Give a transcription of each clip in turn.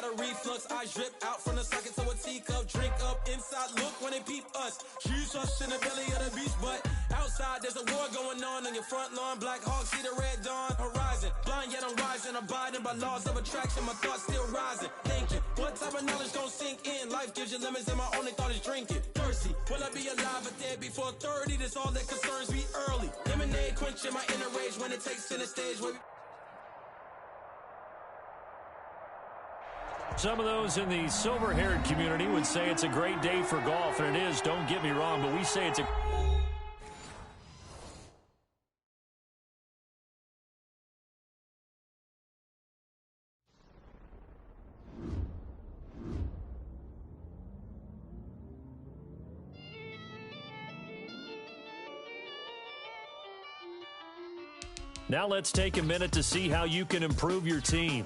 a reflux. Eyes drip out from the socket to a teacup. Drink up inside, look when they peep us. She's us in the belly of the beast, but outside there's a war going on your front lawn. Black Hawk, see the red dawn horizon. Blind yet I'm rising, abiding by laws of attraction. My thoughts still rising, thinking what type of knowledge gon' sink in? Life gives you lemons and my only thought is drinking. Thirsty, will I be alive or dead before 30? That's all that concerns me early. Lemonade quenching my inner rage when it takes center stage. Some of those in the silver-haired community would say it's a great day for golf, and it is, don't get me wrong, but we say it's a... Now let's take a minute to see how you can improve your team.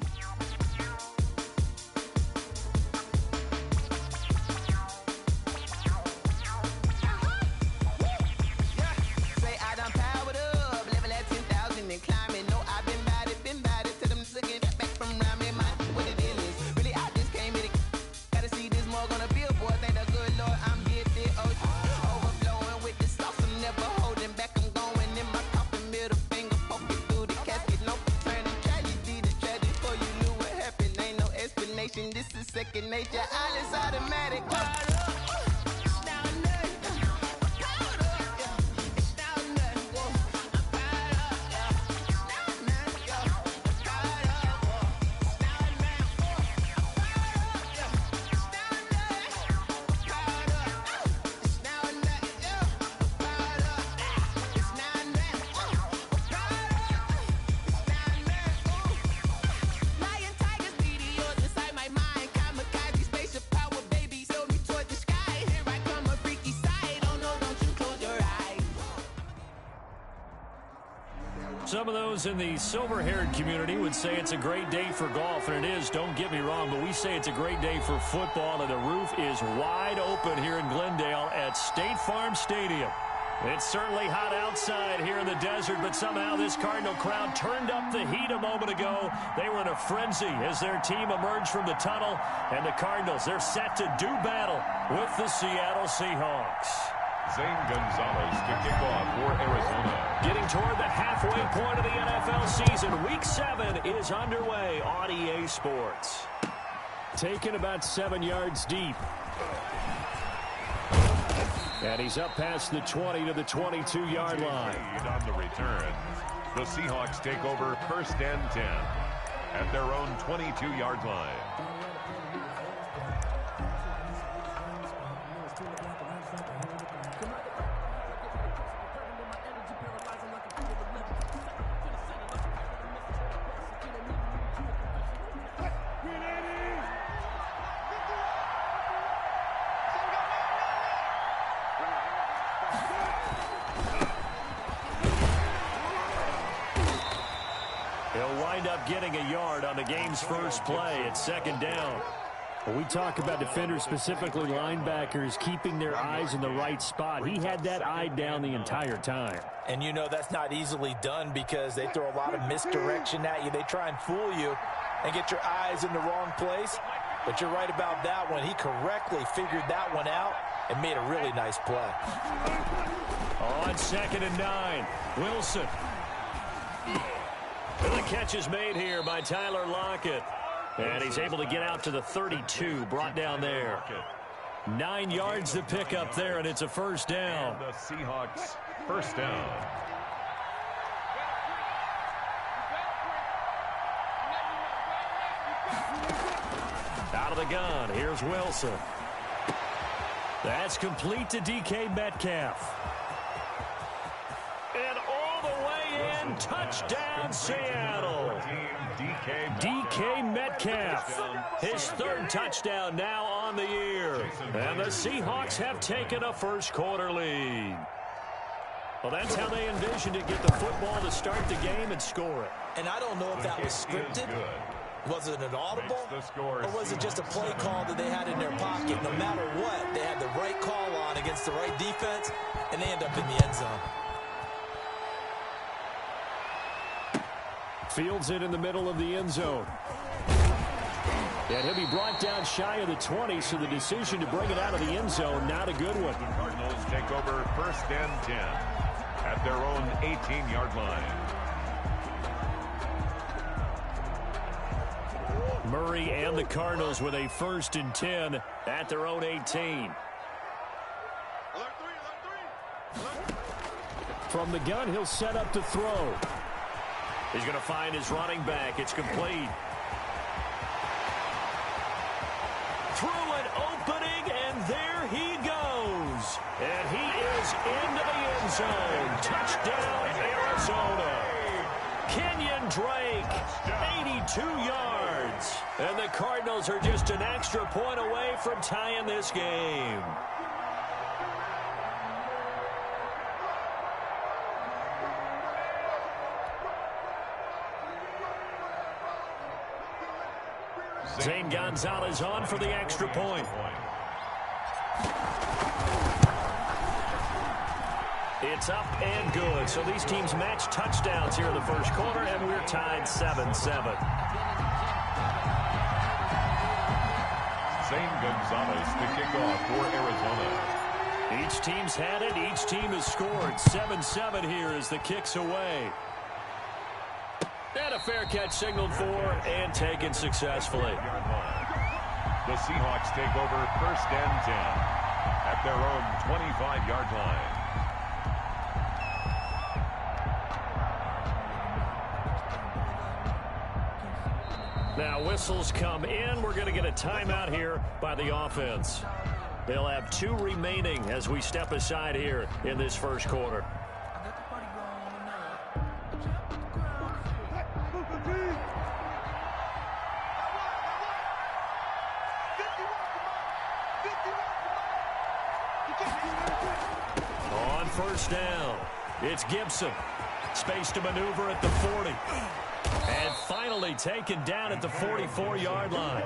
This is second nature, all is automatic. Some of those in the silver-haired community would say it's a great day for golf, and it is, don't get me wrong, but we say it's a great day for football, and the roof is wide open here in Glendale at State Farm Stadium. It's certainly hot outside here in the desert, but somehow this Cardinal crowd turned up the heat a moment ago. They were in a frenzy as their team emerged from the tunnel, and the Cardinals, they're set to do battle with the Seattle Seahawks. Zane Gonzalez to kick off for Arizona. Getting toward the halfway point of the NFL season, Week 7 is underway on EA Sports. Taken about 7 yards deep. And he's up past the 20 to the 22-yard line. On the return, the Seahawks take over 1st and 10 at their own 22-yard line. He'll wind up getting a yard on the game's first play at 2nd down. When we talk about defenders, specifically linebackers, keeping their eyes in the right spot, he had that eye down the entire time. And you know that's not easily done because they throw a lot of misdirection at you. They try and fool you and get your eyes in the wrong place. But you're right about that one. He correctly figured that one out and made a really nice play. On 2nd and 9, Wilson. And the catch is made here by Tyler Lockett. And he's able to get out to the 32, brought down there. 9 yards to pick up there, and it's a 1st down. The Seahawks, 1st down. Out of the gun, here's Wilson. That's complete to DK Metcalf. And all the way in, touchdown Seattle. DK Metcalf, his 3rd touchdown now on the year. And the Seahawks have taken a first-quarter lead. Well, that's how they envisioned it, get the football to start the game and score it. And I don't know if that was scripted. Was it an audible, or was it just a play call that they had in their pocket? No matter what, they had the right call on against the right defense, and they end up in the end zone. Fields it in the middle of the end zone. And he'll be brought down shy of the 20, so the decision to bring it out of the end zone, not a good one. The Cardinals take over 1st and 10 at their own 18-yard line. Murray and the Cardinals with a 1st and 10 at their own 18. From the gun, he'll set up to throw. He's going to find his running back. It's complete. Through an opening, and there he goes. And he is into the end zone. Touchdown, Arizona. Kenyon Drake, 82 yards. And the Cardinals are just an extra point away from tying this game. Zane Gonzalez on for the extra point. It's up and good. So these teams match touchdowns here in the first quarter, and we're tied 7-7. Zane Gonzalez to kick off for Arizona. Each team's had it. Each team has scored. 7-7 here as the kick's away. And a fair catch signaled for and taken successfully. The Seahawks take over 1st and 10 at their own 25-yard line. Now whistles come in. We're going to get a timeout here by the offense. They'll have 2 remaining as we step aside here in this first quarter. On 1st down, it's Gibson. Space to maneuver at the 40. And finally taken down at the 44-yard line.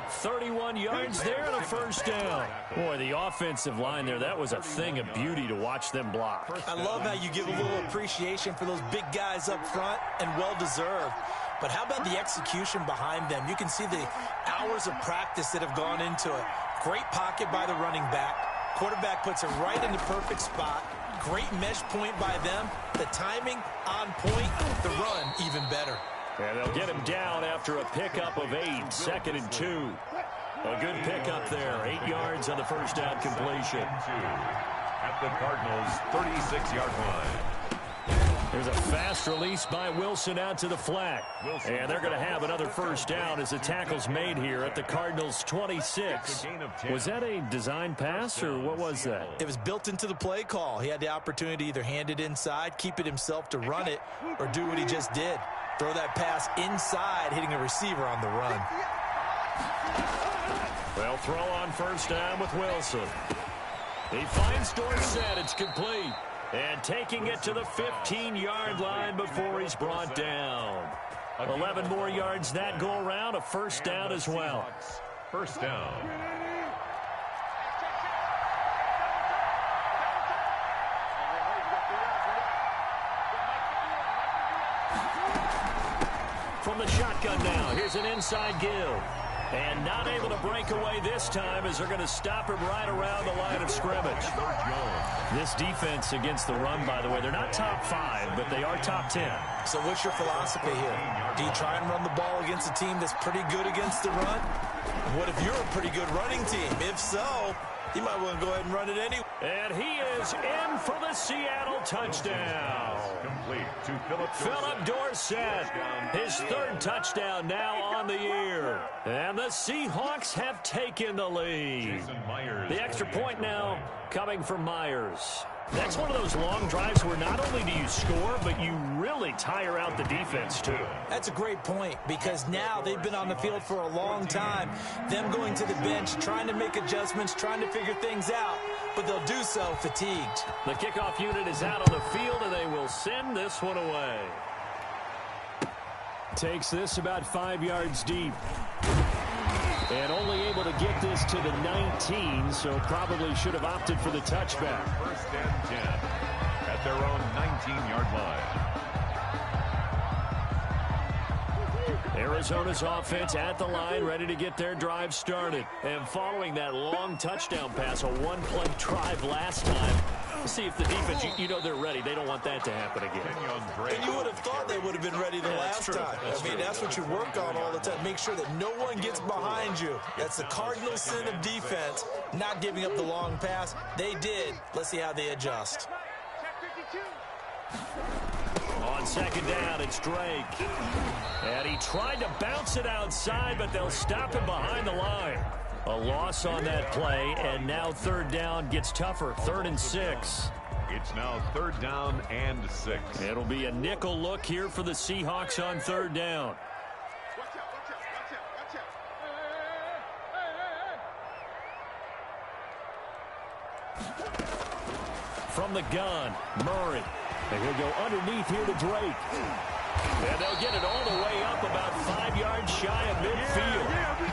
31 yards there and a 1st down. Boy, the offensive line there, that was a thing of beauty to watch them block. I love how you give a little appreciation for those big guys up front, and well-deserved. But how about the execution behind them? You can see the hours of practice that have gone into it. Great pocket by the running back. Quarterback puts it right in the perfect spot. Great mesh point by them. The timing on point. The run even better. And they'll get him down after a pickup of 8. 2nd and 2. A good pickup there. 8 yards on the 1st down completion. At the Cardinals' 36-yard line. There's a fast release by Wilson out to the flat. And they're going to have another 1st down as the tackle's made here at the Cardinals' 26. Was that a design pass, or what was that? It was built into the play call. He had the opportunity to either hand it inside, keep it himself to run it, or do what he just did. Throw that pass inside, hitting a receiver on the run. Well, throw on 1st down with Wilson. He finds Dorsett. It's complete. And taking it to the 15-yard line before he's brought down. 11 more yards that go around. A 1st down as well. 1st down. From the shotgun now, here's an inside give. And not able to break away this time as they're going to stop him right around the line of scrimmage. This defense against the run, by the way, they're not top 5, but they are top 10. So what's your philosophy here? Do you try and run the ball against a team that's pretty good against the run? What if you're a pretty good running team? If so, you might want to go ahead and run it anyway. And he is in for the Seattle touchdown. Complete to Philip Dorsett. His 3rd touchdown now on the year. And the Seahawks have taken the lead. The extra point now coming from Myers. That's one of those long drives where not only do you score, but you really tire out the defense, too. That's a great point, because now they've been on the field for a long time. Them going to the bench, trying to make adjustments, trying to figure things out, but they'll do so fatigued. The kickoff unit is out on the field, and they will send this one away. Takes this about 5 yards deep. And only able to get this to the 19, so probably should have opted for the touchback. 1st and 10 at their own 19-yard line. Arizona's offense at the line, ready to get their drive started. And following that long touchdown pass, a one-play drive last time, see if the defense, you know they're ready. They don't want that to happen again. And you would have thought they would have been ready the last time. That's what you work on all the time. Make sure that no one gets behind you. That's the cardinal sin of defense, not giving up the long pass. They did. Let's see how they adjust. On second down, it's Drake. And he tried to bounce it outside, but they'll stop him behind the line. A loss on that play, and now third down gets tougher. 3rd and 6. It's now 3rd down and 6. It'll be a nickel look here for the Seahawks on 3rd down. From the gun, Murray. And he'll go underneath here to Drake. And they'll get it all the way up about 5 yards shy of midfield.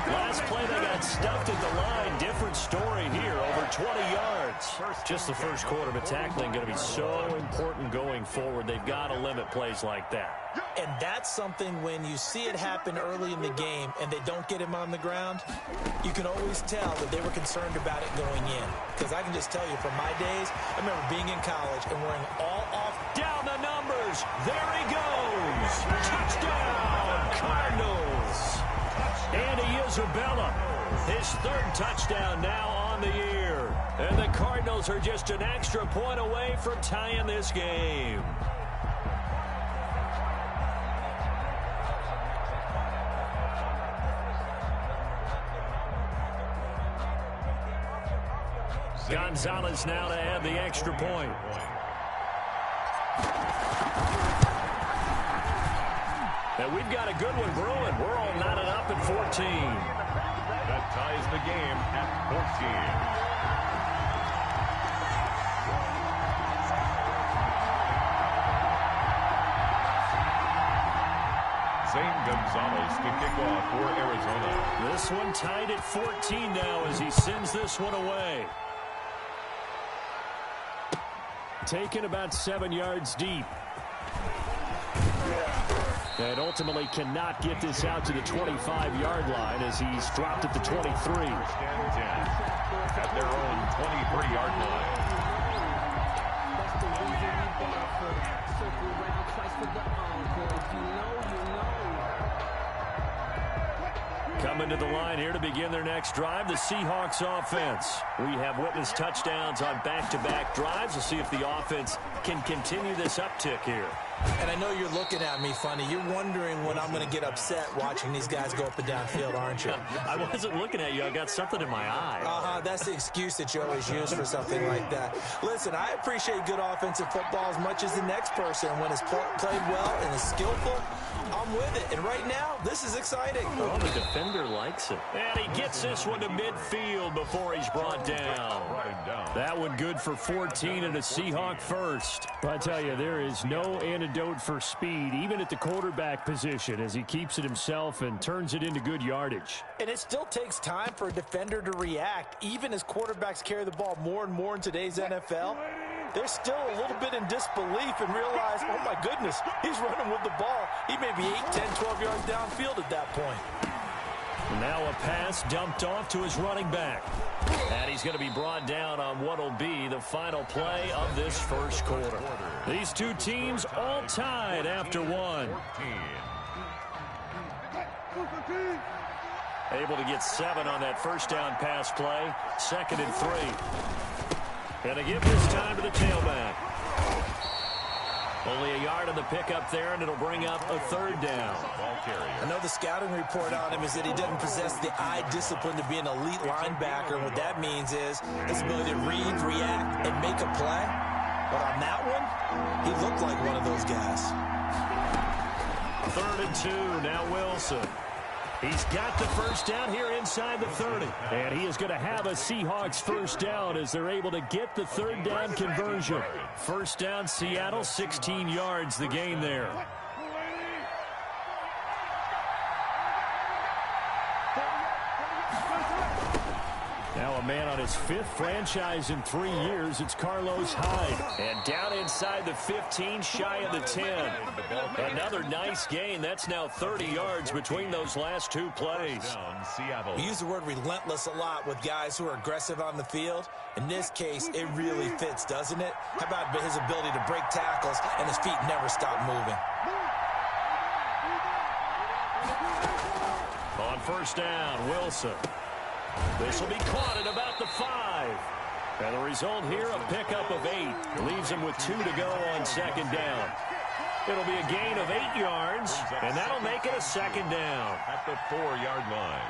Last play they got stuffed at the line. Different story here, over 20 yards. Just the first quarter, but tackling going to be so important going forward. They've got to limit plays like that. And that's something when you see it happen early in the game and they don't get him on the ground, you can always tell that they were concerned about it going in. Because I can just tell you from my days, I remember being in college and wearing all off. Down the numbers. There he goes. Touchdown, Cardinals. Andy Isabella, his 3rd touchdown now on the year. And the Cardinals are just an extra point away from tying this game. Gonzalez now to add the extra point. And we've got a good one brewing. We're all knotted up at 14. That ties the game at 14. Zane Gonzalez to kick off for Arizona. This one tied at 14 now as he sends this one away. Taken about 7 yards deep. And ultimately cannot get this out to the 25-yard line as he's dropped at the 23. 1st and 10 at their own 23-yard line. That's the reason we bought for that. Circle around twice for the encore. If you know, you know. Coming to the line here to begin their next drive, the Seahawks offense. We have witnessed touchdowns on back-to-back drives. We'll see if the offense can continue this uptick here. And I know you're looking at me funny. You're wondering when I'm going to get upset watching these guys go up and down field, aren't you? I wasn't looking at you. I got something in my eye. That's the excuse that you always use for something like that. Listen, I appreciate good offensive football as much as the next person. When it's played well and is skillful, I'm with it. And right now, this is exciting. Oh, the defender likes it. And he gets this one to midfield before he's brought down. That one good for 14 and a Seahawk first. But I tell you, there is no antidote for speed, even at the quarterback position, as he keeps it himself and turns it into good yardage. And it still takes time for a defender to react. Even as quarterbacks carry the ball more and more in today's NFL, they're still a little bit in disbelief and realize, oh my goodness, he's running with the ball. He may be 8, 10, 12 yards downfield at that point. Now a pass dumped off to his running back. And he's going to be brought down on what will be the final play of this first quarter. These two teams all tied after one. Able to get 7 on that first down pass play. 2nd and 3. Going to give this time to the tailback. Only a yard on the pickup there, and it'll bring up a 3rd down. I know the scouting report on him is that he doesn't possess the eye discipline to be an elite linebacker. And what that means is his ability to read, react, and make a play. But on that one, he looked like one of those guys. 3rd and 2, now Wilson. He's got the first down here inside the 30. And he is going to have a Seahawks first down as they're able to get the 3rd down conversion. First down, Seattle, 16 yards the gain there. Now a man on his 5th franchise in 3 years. It's Carlos Hyde. And down inside the 15, shy of the 10. Another nice gain. That's now 30 yards between those last 2 plays. We use the word relentless a lot with guys who are aggressive on the field. In this case, it really fits, doesn't it? How about his ability to break tackles and his feet never stop moving? On first down, Wilson. This will be caught at about the 5. And the result here, a pickup of 8. Leaves him with 2 to go on second down. It'll be a gain of 8 yards, and that'll make it a second down. At the 4-yard line.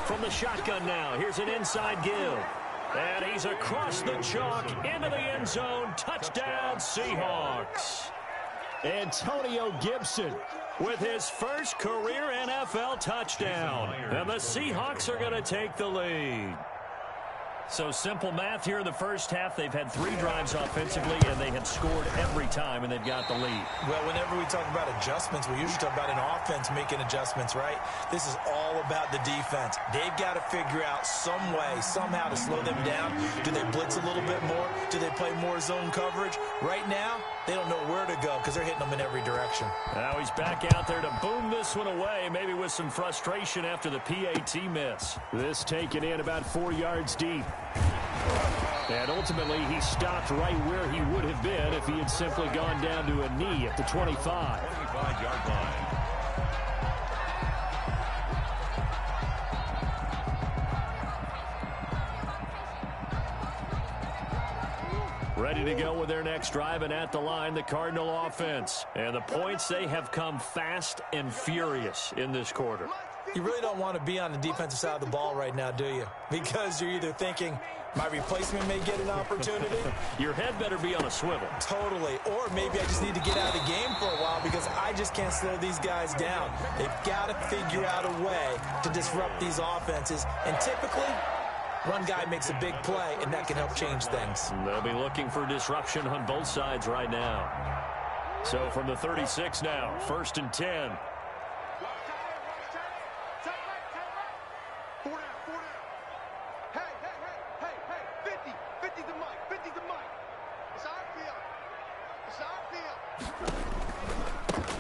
From the shotgun now, here's an inside give. And he's across the chalk into the end zone. Touchdown, Seahawks. Antonio Gibson with his first career NFL touchdown. And the Seahawks are going to take the lead. So simple math here in the first half. They've had 3 drives offensively, and they have scored every time, and they've got the lead. Well, whenever we talk about adjustments, we usually talk about an offense making adjustments, right? This is all about the defense. They've got to figure out some way, somehow to slow them down. Do they blitz a little bit more? Do they play more zone coverage? Right now, they don't know where to go because they're hitting them in every direction. Now he's back out there to boom this one away, maybe with some frustration after the PAT miss. This taken in about 4 yards deep. And ultimately, he stopped right where he would have been if he had simply gone down to a knee at the 25. 25-yard line. Ready to go with their next drive, and at the line, the Cardinal offense. And the points, they have come fast and furious in this quarter. You really don't want to be on the defensive side of the ball right now, do you? Because you're either thinking, my replacement may get an opportunity. Your head better be on a swivel. Totally. Or maybe I just need to get out of the game for a while because I just can't slow these guys down. They've got to figure out a way to disrupt these offenses. And typically, one guy makes a big play, and that can help change things. They'll be looking for disruption on both sides right now. So from the 36 now, 1st and 10.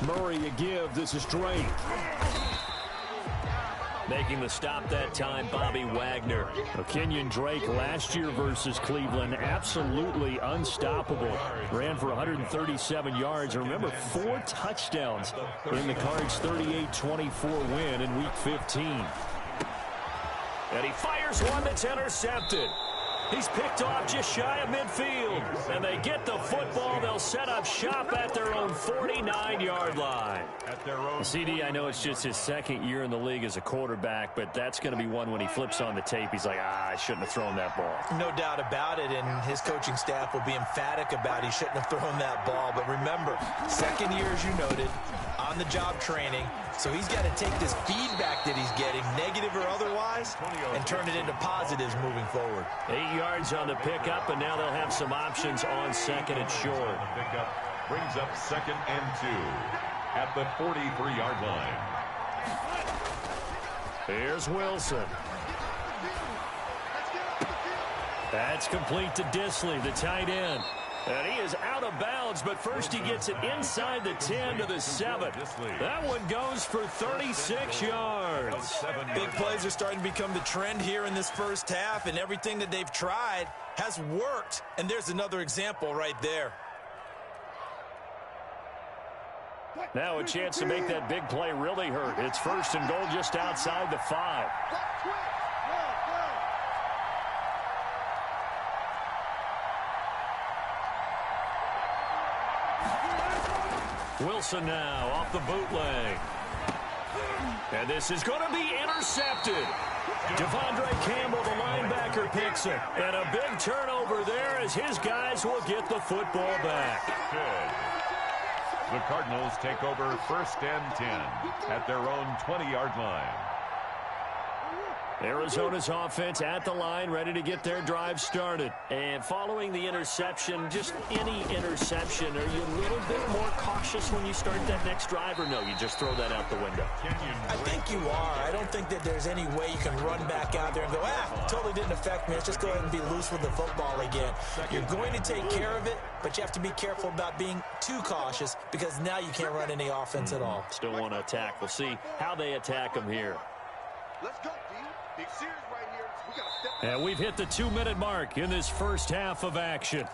Murray a give. This is Drake. Making the stop that time, Bobby Wagner. Kenyon Drake last year versus Cleveland, absolutely unstoppable. Ran for 137 yards. Remember, 4 touchdowns in the Cards' 38-24 win in Week 15. And he fires one that's intercepted. He's picked off just shy of midfield. And they get the football. They'll set up shop at their own 49-yard line. CD, I know it's just his 2nd year in the league as a quarterback, but that's going to be one when he flips on the tape. He's like, I shouldn't have thrown that ball. No doubt about it, and his coaching staff will be emphatic about he shouldn't have thrown that ball. But remember, 2nd year, as you noted, on-the-job training. So he's got to take this feedback that he's getting, negative or otherwise, and turn it into positives moving forward. 8 yards on the pickup, and now they'll have some options on 2nd and short. Pickup brings up 2nd and 2 at the 43-yard line. Here's Wilson. That's complete to Disley, the tight end. And he is out of bounds, but first he gets it inside the 10 to the 7. That one goes for 36 yards. Big plays are starting to become the trend here in this first half, and everything that they've tried has worked. And there's another example right there. Now a chance to make that big play really hurt. It's 1st and goal just outside the 5. Wilson now off the bootleg. And this is going to be intercepted. Devondre Campbell, the linebacker, picks it. And a big turnover there as his guys will get the football back. The Cardinals take over 1st and 10 at their own 20-yard line. Arizona's offense at the line, ready to get their drive started. And following the interception, just any interception, are you a little bit more cautious when you start that next drive, or no, you just throw that out the window? I think you are. I don't think that there's any way you can run back out there and go, totally didn't affect me. Let's just go ahead and be loose with the football again. You're going to take care of it, but you have to be careful about being too cautious because now you can't run any offense at all. Still want to attack. We'll see how they attack them here. Let's go, D. Big series right here. We got to step. And we've hit the 2-minute mark in this first half of action.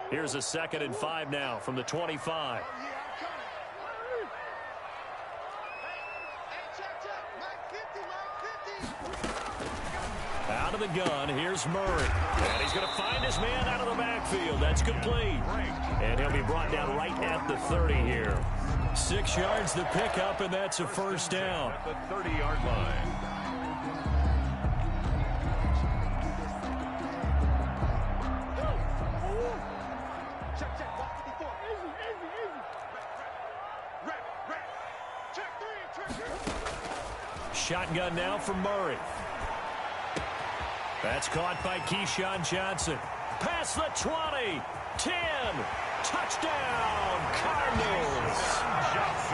Here's a 2nd and 5 now from the 25. Out of the gun, here's Murray. And he's going to find his man out of the backfield. That's complete. And he'll be brought down right at the 30 here. 6 yards the pickup, and that's a first down. At the 30-yard line. Shotgun now from Murray. That's caught by Keyshawn Johnson. Past the 20. 10. Touchdown, Cardinals.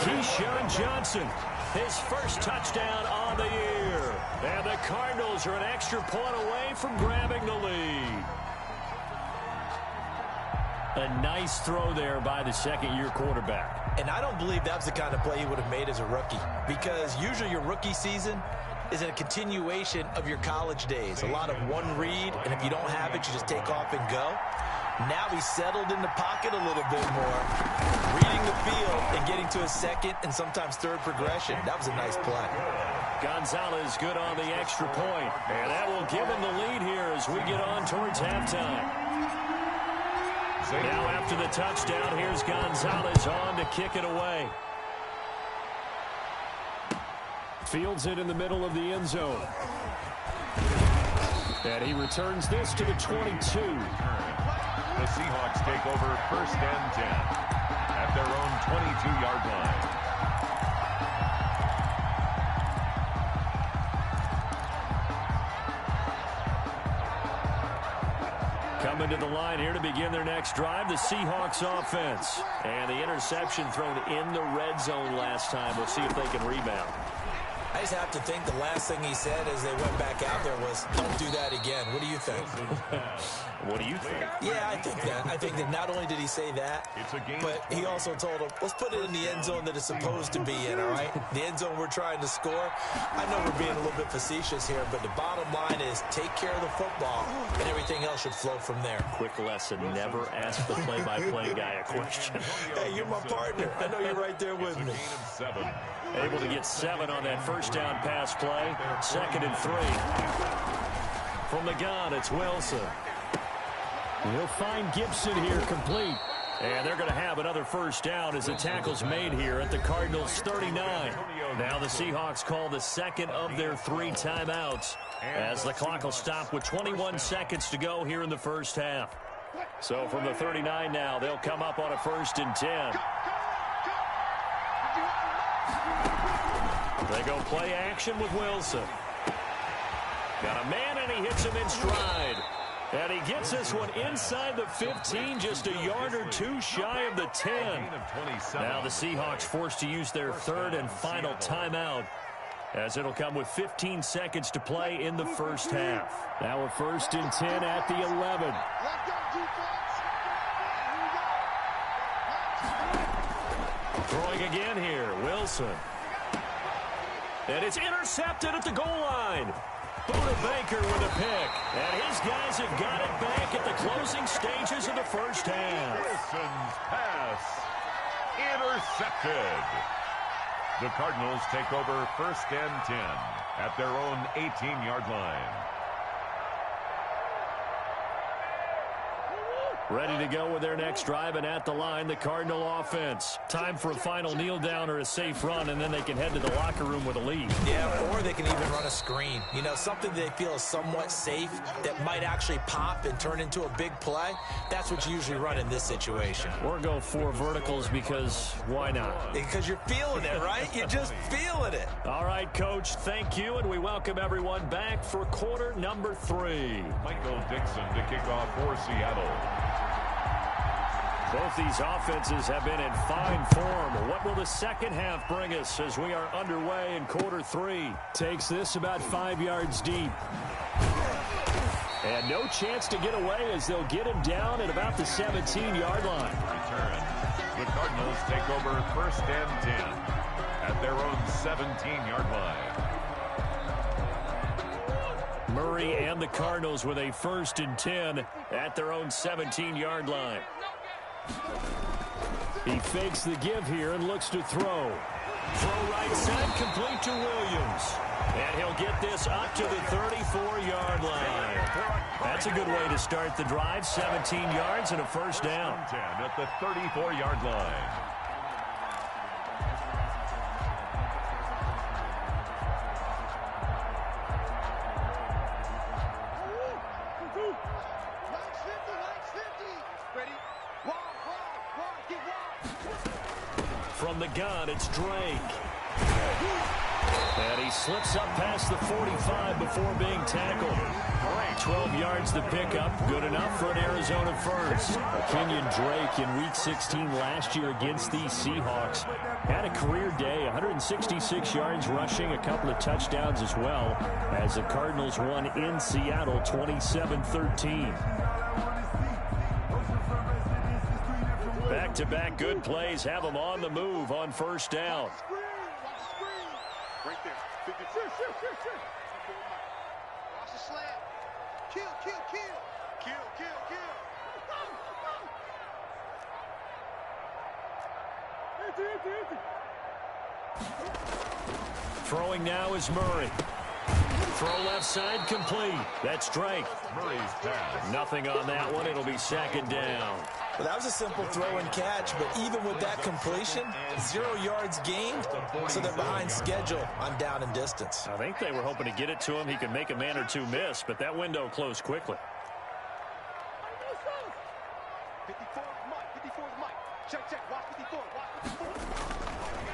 Keyshawn Johnson, his first touchdown on the year. And the Cardinals are an extra point away from grabbing the lead. A nice throw there by the second-year quarterback. And I don't believe that was the kind of play he would have made as a rookie, because usually your rookie season is a continuation of your college days. A lot of one read, and if you don't have it, you just take off and go. Now he's settled in the pocket a little bit more, reading the field and getting to a second and sometimes third progression. That was a nice play. Gonzalez good on the extra point, and that will give him the lead here as we get on towards halftime. Now after the touchdown, here's Gonzalez on to kick it away. Fields it in the middle of the end zone. And he returns this to the 22. The Seahawks take over 1st and 10 at their own 22-yard line. Coming to the line here to begin their next drive, the Seahawks offense. And the interception thrown in the red zone last time. We'll see if they can rebound. I just have to think the last thing he said as they went back out there was, don't do that again. What do you think? What do you think? Yeah, I think that. I think that not only did he say that, but he also told him, let's put it in the end zone that it's supposed to be in, all right? The end zone we're trying to score. I know we're being a little bit facetious here, but the bottom line is take care of the football, and everything else should flow from there. Quick lesson, never ask the play-by-play guy a question. Hey, you're my partner. I know you're right there with me. Able to get 7 on that first down pass play. 2nd and 3. From the gun, it's Wilson. He'll find Gibson here complete. And they're going to have another first down as the tackle's made here at the Cardinals' 39. Now the Seahawks call the second of their 3 timeouts as the clock will stop with 21 seconds to go here in the first half. So from the 39 now, they'll come up on a 1st and 10. They go play action with Wilson. Got a man, and he hits him in stride. And he gets this one inside the 15, just a yard or 2 shy of the 10. Now the Seahawks forced to use their 3rd and final timeout, as it'll come with 15 seconds to play in the first half. Now a 1st and 10 at the 11. Throwing again here, Wilson. And it's intercepted at the goal line. Buda Baker with a pick. And his guys have got it back at the closing stages of the first half. Wilson's pass intercepted. The Cardinals take over 1st and 10 at their own 18-yard line. Ready to go with their next drive, and at the line, the Cardinal offense. Time for a final kneel down or a safe run, and then they can head to the locker room with a lead. Yeah, or they can even run a screen. You know, something they feel is somewhat safe that might actually pop and turn into a big play. That's what you usually run in this situation. Or go 4 verticals because why not? Because you're feeling it, right? You're just feeling it. All right, Coach, thank you, and we welcome everyone back for quarter number 3. Michael Dixon to kick off for Seattle. Both these offenses have been in fine form. What will the second half bring us as we are underway in quarter 3? Takes this about 5 yards deep. And no chance to get away as they'll get him down at about the 17-yard line. Return. The Cardinals take over first and 10 at their own 17-yard line. Murray and the Cardinals with a 1st and 10 at their own 17-yard line. He fakes the give here and looks to throw. Throw right side, complete to Williams. And he'll get this up to the 34-yard line. That's a good way to start the drive. 17 yards and a first down. 10 at the 34-yard line. From the gun, it's Drake. And he slips up past the 45 before being tackled. 12 yards to pick up. Good enough for an Arizona first. Kenyon Drake in Week 16 last year against these Seahawks had a career day, 166 yards rushing, a couple of touchdowns as well, as the Cardinals won in Seattle 27-13. Back-to-back good plays have them on the move on first down. Right there. Watch the slant. Kill. Throwing now is Murray. Throw left side complete. That's Drake. Murray's pass. Nothing on that one. It'll be 2nd down. Well, that was a simple throw and catch, but even with that completion, 0 yards gained, so they're behind schedule on down and distance. I think they were hoping to get it to him. He could make a man or two miss, but that window closed quickly. 54 is Mike. Check. Watch 54.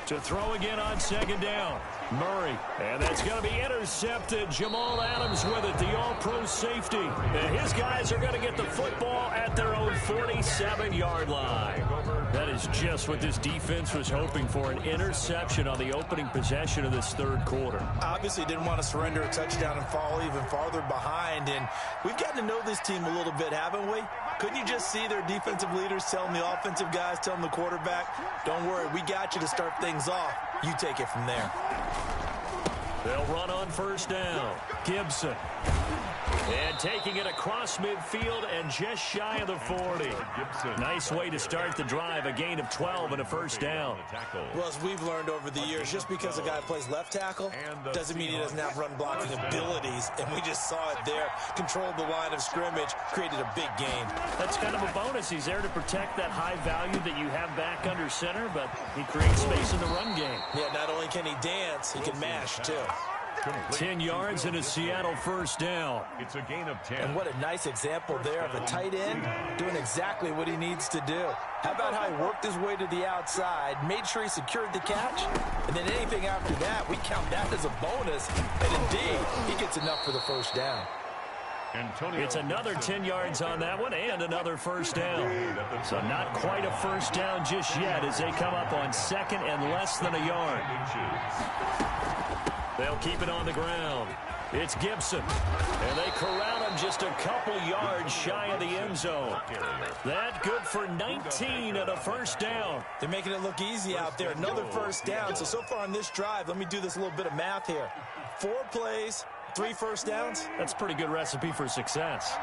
To throw again on 2nd down. Murray. And that's going to be intercepted. Jamal Adams with it, the all-pro safety. And his guys are going to get the football at their own 47-yard line. That is just what this defense was hoping for, an interception on the opening possession of this 3rd quarter. Obviously didn't want to surrender a touchdown and fall even farther behind. And we've gotten to know this team a little bit, haven't we? Couldn't you just see their defensive leaders telling the offensive guys, telling the quarterback, don't worry, we got you to start things off. You take it from there. They'll run on first down. Gibson. And taking it across midfield and just shy of the 40. Nice way to start the drive. A gain of 12 and a first down. Well, as we've learned over the years, just because a guy plays left tackle doesn't mean he doesn't have run blocking abilities. And we just saw it there. Controlled the line of scrimmage, created a big gain. That's kind of a bonus. He's there to protect that high value that you have back under center, but he creates space in the run game. Yeah, not only can he dance, he can mash, too. 10 yards and a Seattle first down. It's a gain of 10. And what a nice example there of a tight end doing exactly what he needs to do. How about how he worked his way to the outside, made sure he secured the catch, and then anything after that, we count that as a bonus. And indeed, he gets enough for the first down. It's another 10 yards on that one and another first down. So not quite a first down just yet as they come up on 2nd and less than a yard. They'll keep it on the ground. It's Gibson. And they corral him just a couple yards shy of the end zone. That good for 19 and a first down. They're making it look easy out there. Another first down. So far on this drive, let me do this little bit of math here. 4 plays, 3 first downs. That's a pretty good recipe for success.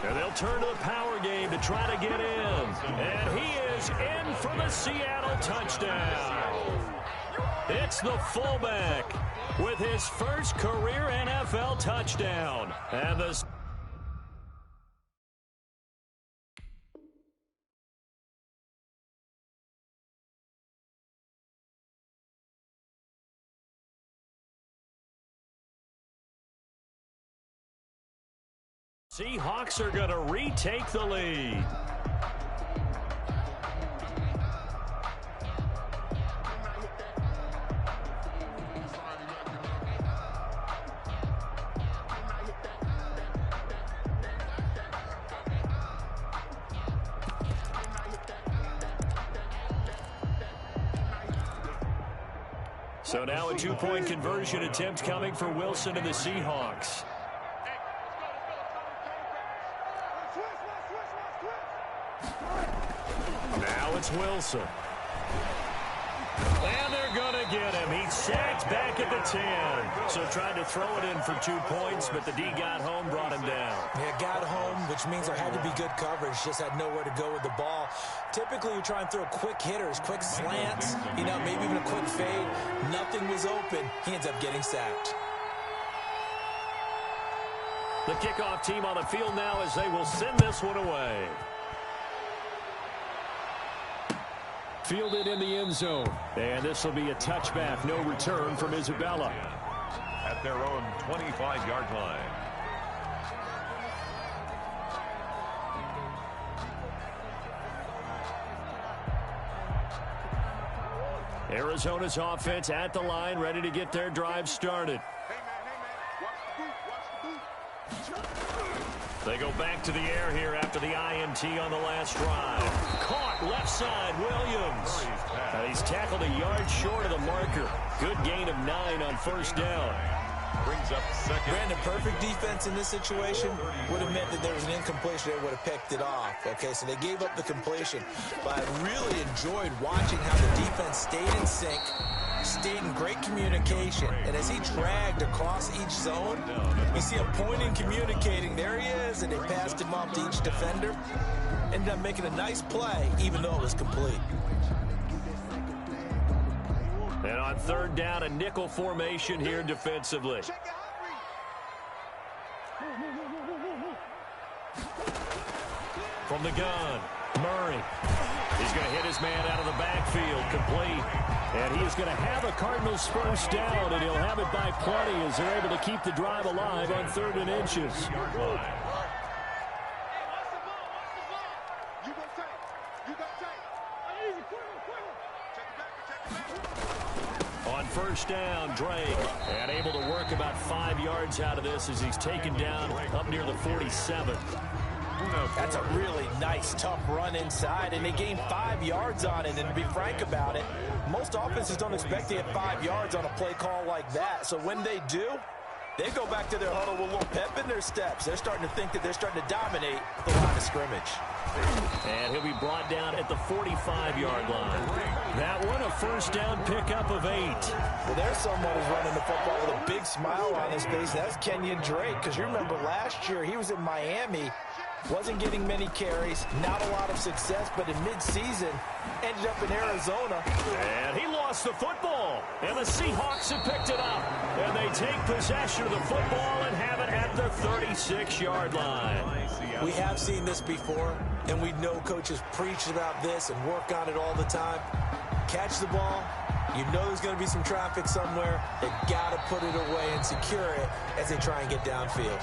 And they'll turn to the power game to try to get in. And he is in for the Seattle touchdown. It's the fullback with his first career NFL touchdown. And the Seahawks are going to retake the lead. So now a two-point conversion attempt coming for Wilson and the Seahawks. Now it's Wilson. And they're going to get him. He's sacked back at the 10. So tried to throw it in for 2 points, but the D got home, brought him down. Yeah, got home, which means there had to be good coverage. Just had nowhere to go with the ball. Typically, you try and throw quick hitters, quick slants, maybe even a quick fade. Nothing was open. He ends up getting sacked. The kickoff team on the field now as they will send this one away. Fielded in the end zone. And this will be a touchback. No return from Isabella. At their own 25-yard line. Arizona's offense at the line, ready to get their drive started. They go back to the air here after the INT on the last drive. Caught left side, Williams. He's tackled a yard short of the marker. Good gain of 9 on first down. Brings up second. Brandon, perfect defense in this situation would have meant that there was an incompletion. They would have picked it off. Okay, so they gave up the completion. But I really enjoyed watching how the defense stayed in sync, stayed in great communication. And as he dragged across each zone, you see him pointing, communicating. There he is, and they passed him off to each defender. Ended up making a nice play, even though it was complete. And on third down, a nickel formation here defensively. From the gun, Murray. He's going to hit his man out of the backfield, complete. And he is going to have a Cardinals first down, and he'll have it by plenty as they're able to keep the drive alive on 3rd and inches. On first down, Drake, and able to work about 5 yards out of this as he's taken down up near the 47. That's a really nice, tough run inside, and they gained 5 yards on it. And to be frank about it, most offenses don't expect to get 5 yards on a play call like that. So when they do, they go back to their huddle with a little pep in their steps. They're starting to think that they're starting to dominate the line of scrimmage. And he'll be brought down at the 45-yard line. That one, a first down pickup of 8. Well, there's someone who's running the football with a big smile on his face. That's Kenyon Drake, because you remember last year he was in Miami, wasn't getting many carries, not a lot of success, but in midseason ended up in Arizona. And he lost the football, and the Seahawks have picked it up. And they take possession of the football and have it at the 36-yard line. We have seen this before, and we know coaches preach about this and work on it all the time. Catch the ball. You know there's going to be some traffic somewhere. They've got to put it away and secure it as they try and get downfield.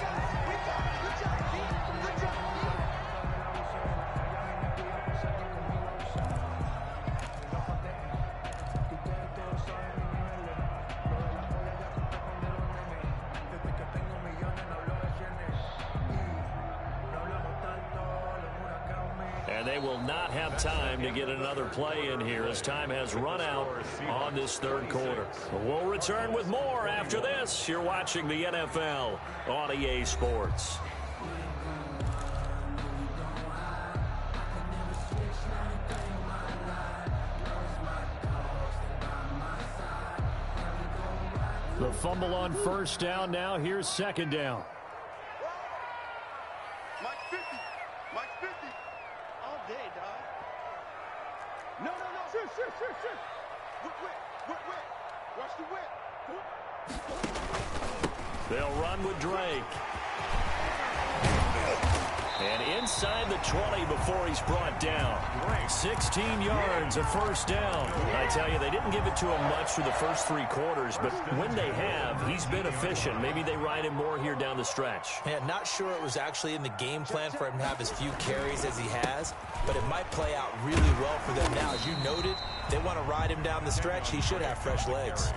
And they will not have time to get another play in here as time has run out on this 3rd quarter. We'll return with more after this. You're watching the NFL on EA Sports. The fumble on first down now. Here's 2nd down. Watch the whip. They'll run with Drake. And inside the 20 before he's brought down. 16 yards, a first down. I tell you, they didn't give it to him much for the first 3 quarters, but when they have, he's been efficient. Maybe they ride him more here down the stretch. Yeah, not sure it was actually in the game plan for him to have as few carries as he has, but it might play out really well for them now. As you noted, they want to ride him down the stretch. He should have fresh legs.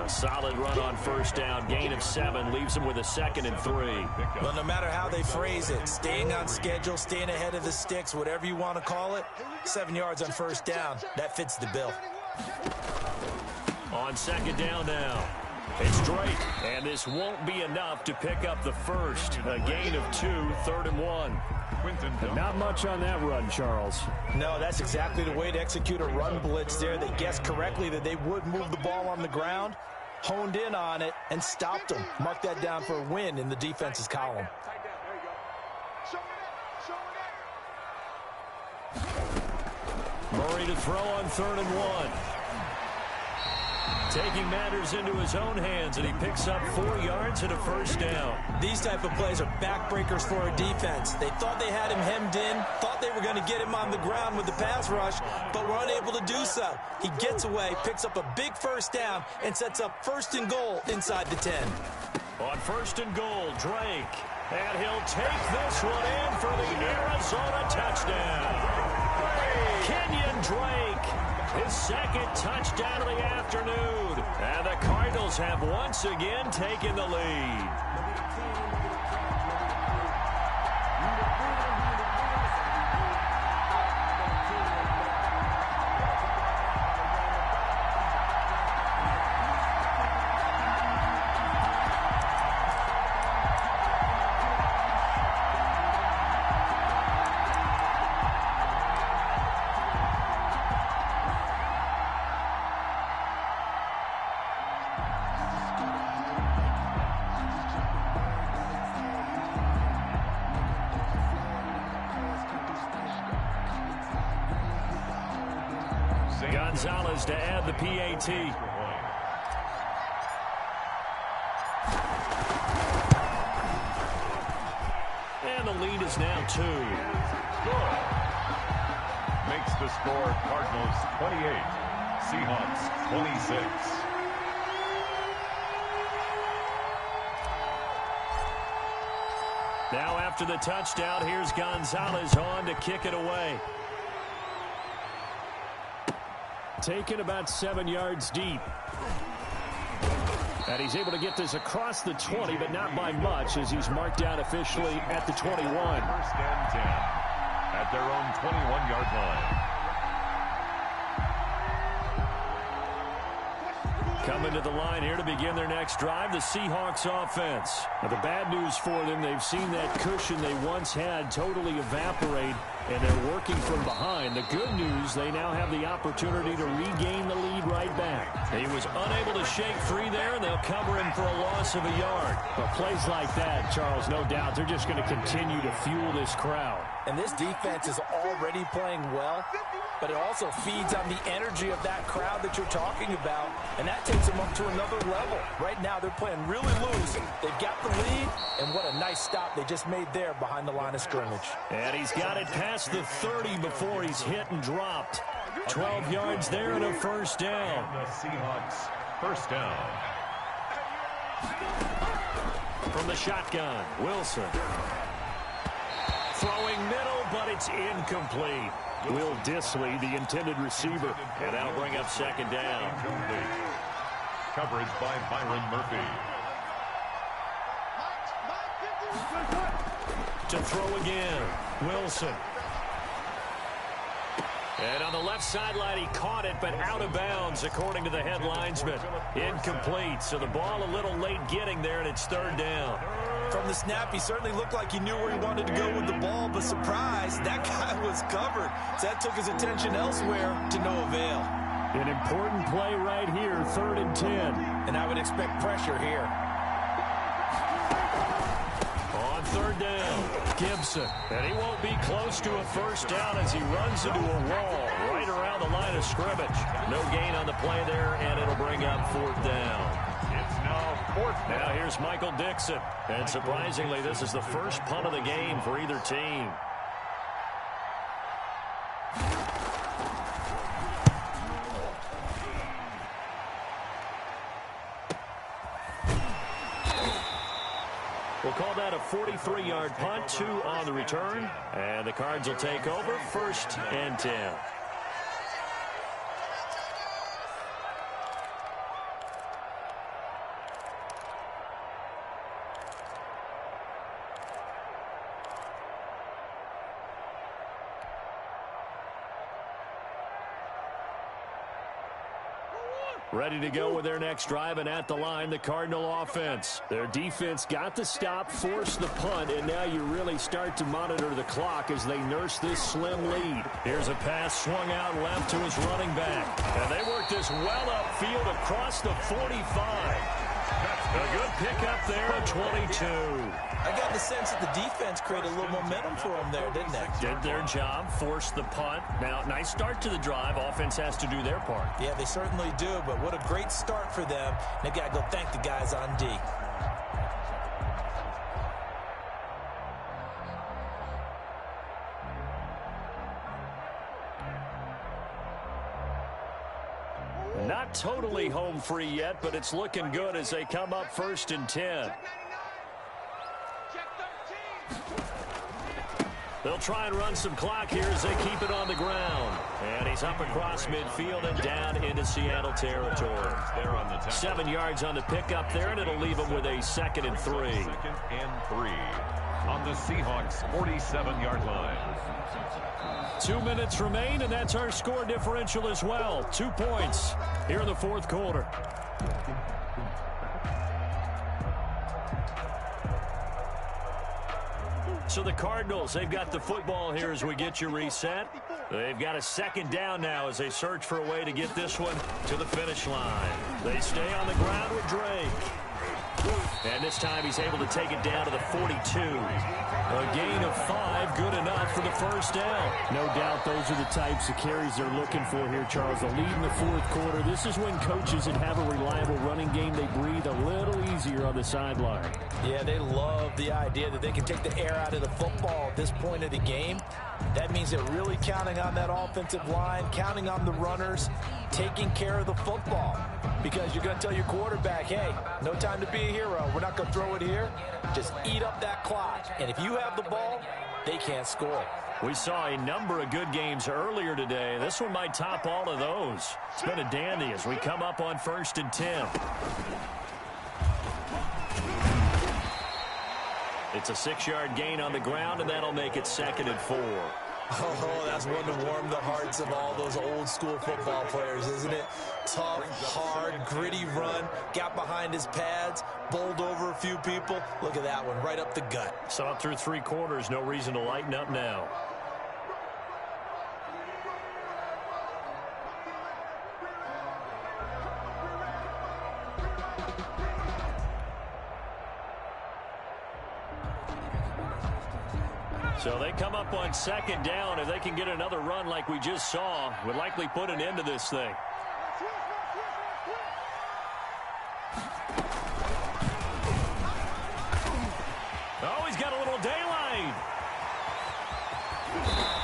A solid run on first down. Gain of 7 leaves him with a 2nd and 3. Well, no matter how they phrase it, staying on schedule, staying ahead of the sticks, whatever you want to call it, 7 yards on first down, that fits the bill. On 2nd down now. It's Drake, and this won't be enough to pick up the first. A gain of 2, 3rd and 1. Not much on that run, Charles. No, that's exactly the way to execute a run blitz there. They guessed correctly that they would move the ball on the ground, honed in on it, and stopped them. Mark that down for a win in the defense's column. Murray to throw on 3rd and 1. Taking matters into his own hands, and he picks up 4 yards and a first down. These type of plays are backbreakers for a defense. They thought they had him hemmed in, thought they were going to get him on the ground with the pass rush, but were unable to do so. He gets away, picks up a big first down, and sets up 1st and goal inside the 10. On 1st and goal, Drake. And he'll take this one in for the Arizona touchdown. Kenyon Drake. His 2nd touchdown of the afternoon. And the Cardinals have once again taken the lead. Gonzalez to add the PAT. And the lead is now 2. Makes the score Cardinals 28, Seahawks 26. Now after the touchdown, here's Gonzalez on to kick it away. Taken about 7 yards deep. And he's able to get this across the 20, but not by much, as he's marked down officially at the 21. 1st and 10 at their own 21-yard line. Coming to the line here to begin their next drive, the Seahawks offense. Now, the bad news for them, they've seen that cushion they once had totally evaporate, and they're working from behind. The good news, they now have the opportunity to regain the lead right back. He was unable to shake free there, and they'll cover him for a loss of a yard. But plays like that, Charles, no doubt, they're just going to continue to fuel this crowd. And this defense is already playing well, but it also feeds on the energy of that crowd that you're talking about, and that takes them up to another level. Right now, they're playing really loose. They've got the lead, and what a nice stop they just made there behind the line of scrimmage. And he's got it past the 30 before he's hit and dropped. 12 yards there and a first down. The Seahawks first down. From the shotgun, Wilson. Throwing middle, but it's incomplete. Will Disley, the intended receiver. And that'll bring up 2nd down. Coverage by Byron Murphy. To throw again, Wilson. And on the left sideline, he caught it, but out of bounds, according to the head linesman. Incomplete, so the ball a little late getting there, and it's 3rd down. From the snap, he certainly looked like he knew where he wanted to go with the ball, but surprise, that guy was covered. So that took his attention elsewhere to no avail. An important play right here, 3rd and 10. And I would expect pressure here. On 3rd down, Gibson. And he won't be close to a first down as he runs into a wall right around the line of scrimmage. No gain on the play there, and it'll bring up 4th down. It's now fourth. Now here's Michael Dixon. And surprisingly, this is the first punt of the game for either team. We'll call that a 43-yard punt, 2 on the return. And the Cards will take over, 1st and 10. Ready to go with their next drive, and at the line, the Cardinal offense. Their defense got the stop, forced the punt, and now you really start to monitor the clock as they nurse this slim lead. Here's a pass swung out left to his running back. And they work this well upfield across the 45. A good pickup there at 22. I got the sense that the defense created a little momentum for them there, didn't they? Did their job, forced the punt. Now, nice start to the drive. Offense has to do their part. Yeah, they certainly do, but what a great start for them. They've got to go thank the guys on D. Not totally home free yet, but it's looking good as they come up 1st and 10. They'll try and run some clock here as they keep it on the ground. And he's up across midfield and down into Seattle territory. 7 yards on the pickup there, and it'll leave them with a 2nd and 3. 2nd and 3 on the Seahawks' 47-yard line. 2 minutes remain, and that's our score differential as well. 2 points here in the 4th quarter. So the Cardinals, they've got the football here as we get you reset. They've got a 2nd down now as they search for a way to get this one to the finish line. They stay on the ground with Drake. And this time he's able to take it down to the 42. A gain of 5, good enough for the 1st down. No doubt those are the types of carries they're looking for here, Charles. The lead in the 4th quarter. This is when coaches that have a reliable running game, they breathe a little easier on the sideline. Yeah, they love the idea that they can take the air out of the football at this point of the game. That means they're really counting on that offensive line, counting on the runners, taking care of the football. Because you're going to tell your quarterback, hey, no time to be a hero. We're not going to throw it here. Just eat up that clock. And if you have the ball, they can't score. We saw a number of good games earlier today. This one might top all of those. It's been a dandy as we come up on 1st and 10. It's a 6-yard gain on the ground, and that'll make it 2nd and 4. Oh, that's one to warm the hearts of all those old-school football players, isn't it? Tough, hard, gritty run, got behind his pads, bowled over a few people. Look at that one, right up the gut. Saw it through 3 quarters, no reason to lighten up now. So they come up on 2nd down. If they can get another run like we just saw, would likely put an end to this thing. Oh, he's got a little daylight.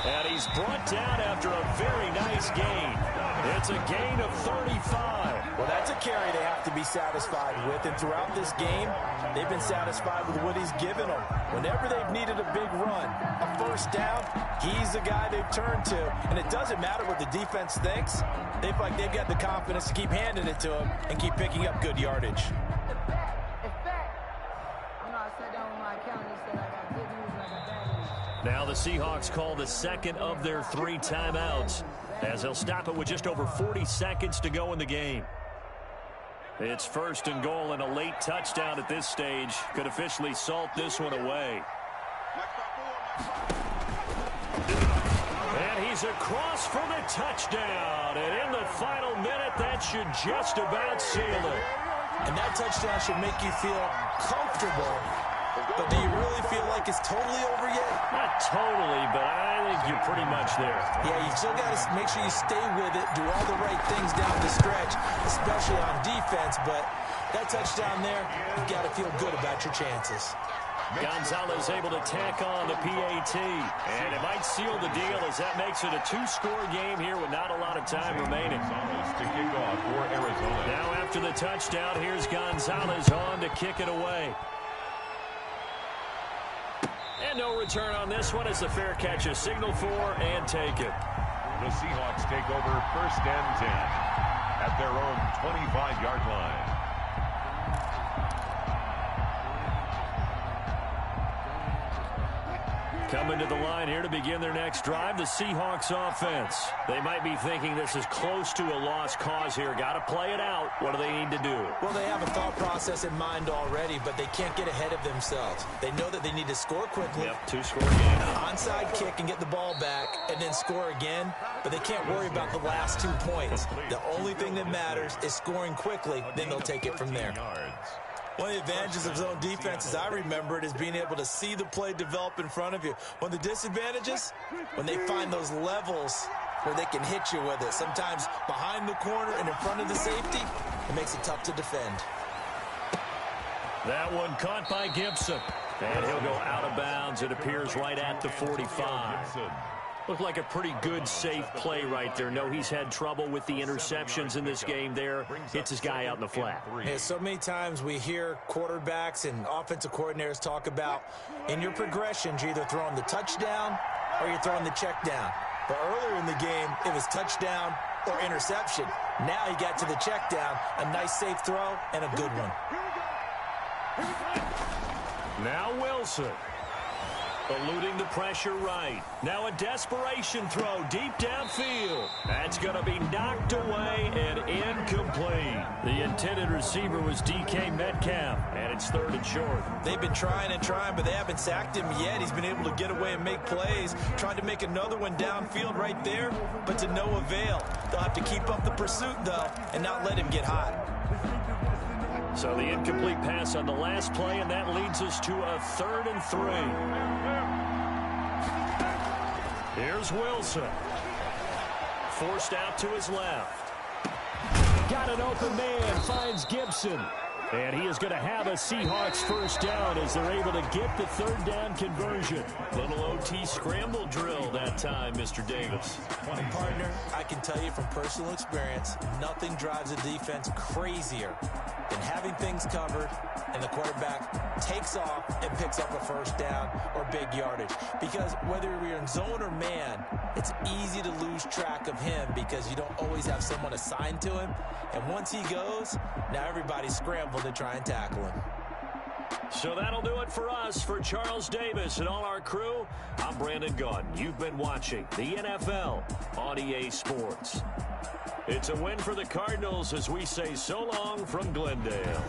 And he's brought down after a very nice gain. It's a gain of 35. Well, that's a carry they have to be satisfied with. And throughout this game, they've been satisfied with what he's given them. Whenever they've needed a big run, a 1st down, he's the guy they've turned to. And it doesn't matter what the defense thinks. They feel like they've got the confidence to keep handing it to him and keep picking up good yardage. Now the Seahawks call the 2nd of their 3 timeouts as they'll stop it with just over 40 seconds to go in the game. It's 1st and goal, and a late touchdown at this stage could officially salt this one away. And he's across for the touchdown. And in the final minute, that should just about seal it. And that touchdown should make you feel comfortable But do you really feel like it's totally over yet? Not totally, but I think you're pretty much there. Yeah, you still got to make sure you stay with it, do all the right things down the stretch, especially on defense. But that touchdown there, you've got to feel good about your chances. Gonzalez able to tack on the PAT. And it might seal the deal as that makes it a two-score game here with not a lot of time remaining. To kick off for Arizona. Now after the touchdown, here's Gonzalez on to kick it away. And no return on this one as the fair catch is signaled for and taken. The Seahawks take over 1st and 10 at their own 25-yard line. Coming to the line here to begin their next drive, the Seahawks offense. They might be thinking this is close to a lost cause here. Got to play it out. What do they need to do? Well, they have a thought process in mind already, but they can't get ahead of themselves. They know that they need to score quickly. Yep, two-score game. Onside kick and get the ball back and then score again, but they can't worry about the last 2 points. The only thing that matters is scoring quickly, then they'll take it from there. One of the advantages of zone defense, as I remember it, is being able to see the play develop in front of you. One of the disadvantages, when they find those levels where they can hit you with it. Sometimes behind the corner and in front of the safety, it makes it tough to defend. That one caught by Gibson. And he'll go out of bounds. It appears right at the 45. Looked like a pretty good, safe play right there. No, he's had trouble with the interceptions in this game there. Hits his guy out in the flat. Yeah, so many times we hear quarterbacks and offensive coordinators talk about in your progressions, you're either throwing the touchdown or you're throwing the check down. But earlier in the game, it was touchdown or interception. Now he got to the check down, a nice safe throw and a good one. Now Wilson. Eluding the pressure right. Now a desperation throw deep downfield. That's going to be knocked away and incomplete. The intended receiver was DK Metcalf, and it's 3rd and short. They've been trying and trying, but they haven't sacked him yet. He's been able to get away and make plays. Tried to make another one downfield right there, but to no avail. They'll have to keep up the pursuit, though, and not let him get hot. So the incomplete pass on the last play, and that leads us to a 3rd and 3. Here's Wilson. Forced out to his left. Got an open man, finds Gibson. And he is going to have a Seahawks first down as they're able to get the 3rd down conversion. Little OT scramble drill that time, Mr. Davis. Partner, I can tell you from personal experience, nothing drives a defense crazier than having things covered and the quarterback takes off and picks up a first down or big yardage. Because whether you're in zone or man, it's easy to lose track of him because you don't always have someone assigned to him. And once he goes, now everybody's scrambling to try and tackle him. So that'll do it for us. For Charles Davis and all our crew, I'm Brandon Gaudin. You've been watching the NFL on EA Sports. It's a win for the Cardinals as we say so long from Glendale.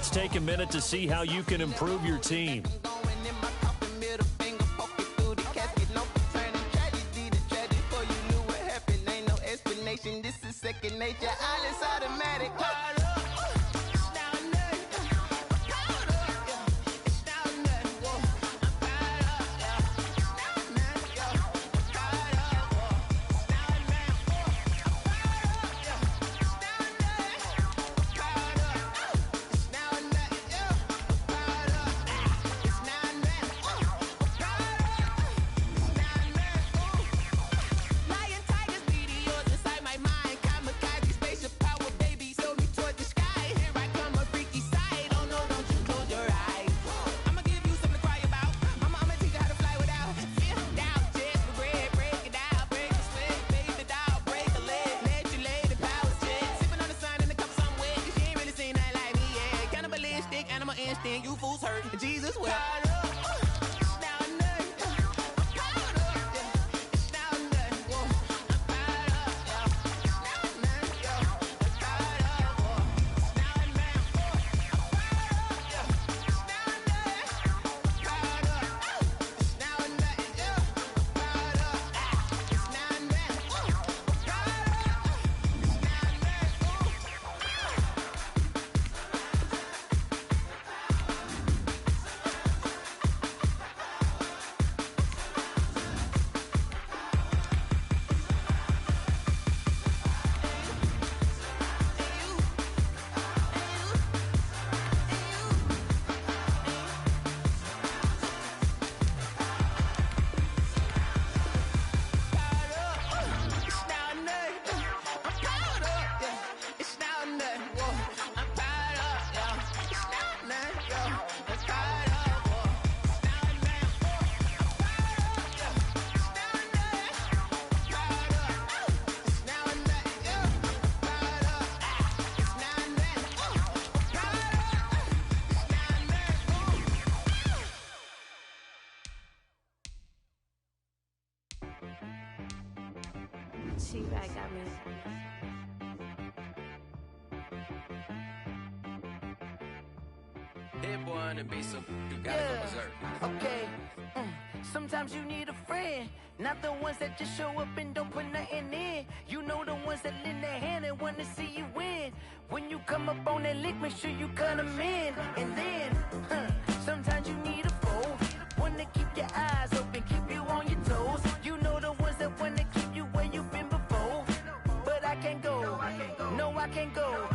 Let's take a minute to see how you can improve your team. This is second nature, all is automatic. You fools hurt. Jesus will. T-Bag got me. Hit boy on the beat, so you gotta go berserk. Okay. Sometimes you need a friend, not the ones that just show up and don't put nothing in. You know the ones that lend their hand and want to see you win. When you come up on that lick, make sure you cut them in. And then, sometimes you need a foe, one to keep your eyes open, keep you on your toes. You know the ones that want to keep you where you've been before. But I can't go, no I can't go.